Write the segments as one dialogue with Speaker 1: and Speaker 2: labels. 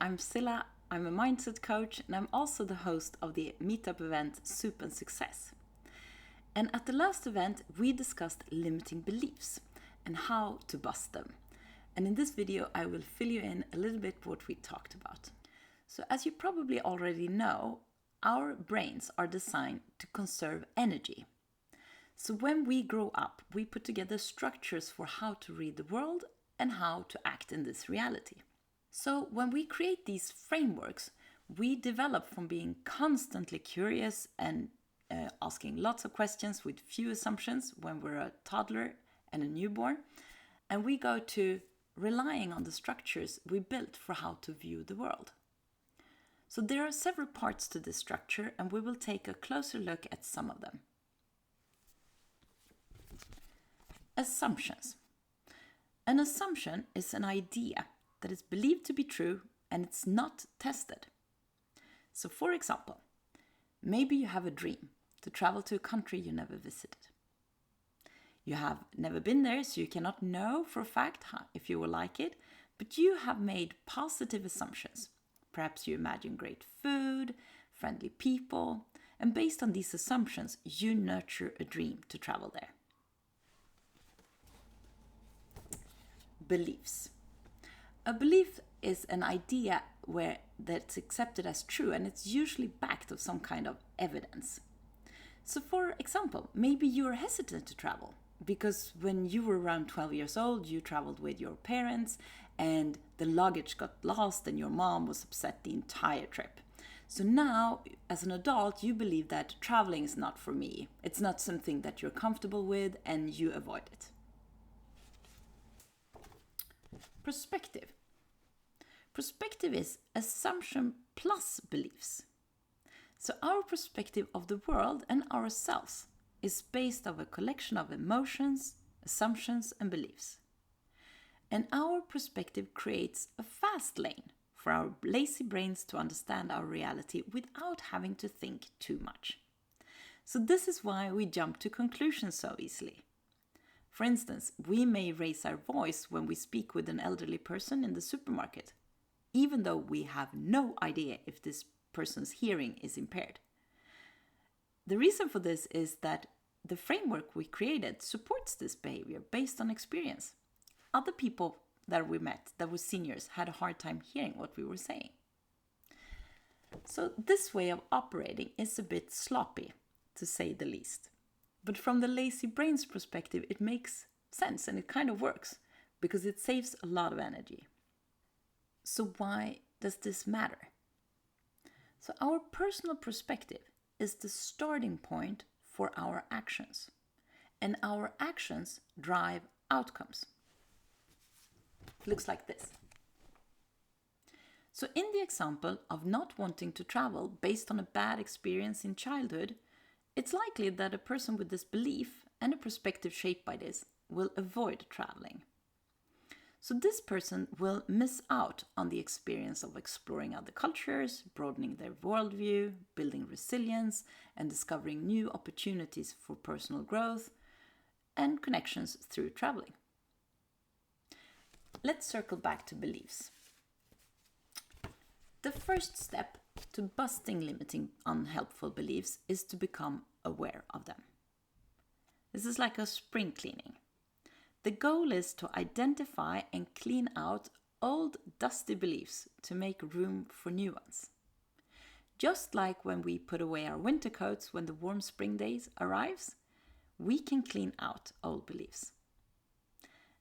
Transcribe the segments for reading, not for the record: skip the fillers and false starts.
Speaker 1: I'm Cilla, I'm a mindset coach, and I'm also the host of the meetup event Soup and Success. And at the last event, we discussed limiting beliefs and how to bust them. And in this video, I will fill you in a little bit what we talked about. So as you probably already know, our brains are designed to conserve energy. So when we grow up, we put together structures for how to read the world and how to act in this reality. So when we create these frameworks, we develop from being constantly curious and asking lots of questions with few assumptions when we're a toddler and a newborn, and we go to relying on the structures we built for how to view the world. So there are several parts to this structure, and we will take a closer look at some of them. Assumptions. An assumption is an idea that is believed to be true and it's not tested. So for example, maybe you have a dream to travel to a country you never visited. You have never been there, so you cannot know for a fact if you will like it, but you have made positive assumptions. Perhaps you imagine great food, friendly people, and based on these assumptions, you nurture a dream to travel there. Beliefs. A belief is an idea that's accepted as true, and it's usually backed of some kind of evidence. So for example, maybe you're hesitant to travel because when you were around 12 years old, you traveled with your parents and the luggage got lost and your mom was upset the entire trip. So now, as an adult, you believe that traveling is not for me. It's not something that you're comfortable with and you avoid it. Perspective. Perspective is assumption plus beliefs. So our perspective of the world and ourselves is based on a collection of emotions, assumptions, and beliefs. And our perspective creates a fast lane for our lazy brains to understand our reality without having to think too much. So this is why we jump to conclusions so easily. For instance, we may raise our voice when we speak with an elderly person in the supermarket, even though we have no idea if this person's hearing is impaired. The reason for this is that the framework we created supports this behavior based on experience. Other people that we met that were seniors had a hard time hearing what we were saying. So this way of operating is a bit sloppy, to say the least. But from the lazy brain's perspective, it makes sense and it kind of works because it saves a lot of energy. So why does this matter? So our personal perspective is the starting point for our actions, and our actions drive outcomes. It looks like this. So in the example of not wanting to travel based on a bad experience in childhood, it's likely that a person with this belief and a perspective shaped by this will avoid traveling. So this person will miss out on the experience of exploring other cultures, broadening their worldview, building resilience, and discovering new opportunities for personal growth and connections through traveling. Let's circle back to beliefs. The first step to busting limiting unhelpful beliefs is to become aware of them. This is like a spring cleaning. The goal is to identify and clean out old dusty beliefs to make room for new ones. Just like when we put away our winter coats when the warm spring days arrives, we can clean out old beliefs.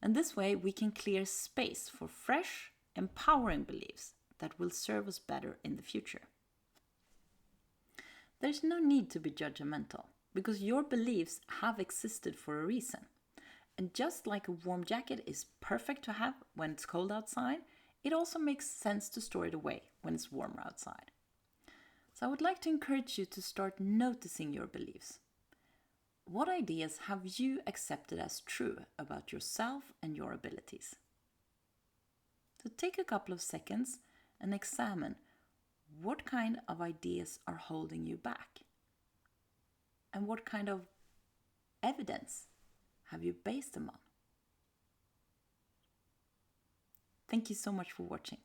Speaker 1: And this way we can clear space for fresh, empowering beliefs that will serve us better in the future. There's no need to be judgmental because your beliefs have existed for a reason. And just like a warm jacket is perfect to have when it's cold outside, it also makes sense to store it away when it's warmer outside. So I would like to encourage you to start noticing your beliefs. What ideas have you accepted as true about yourself and your abilities? So take a couple of seconds and examine what kind of ideas are holding you back and what kind of evidence have you based them on? Thank you so much for watching.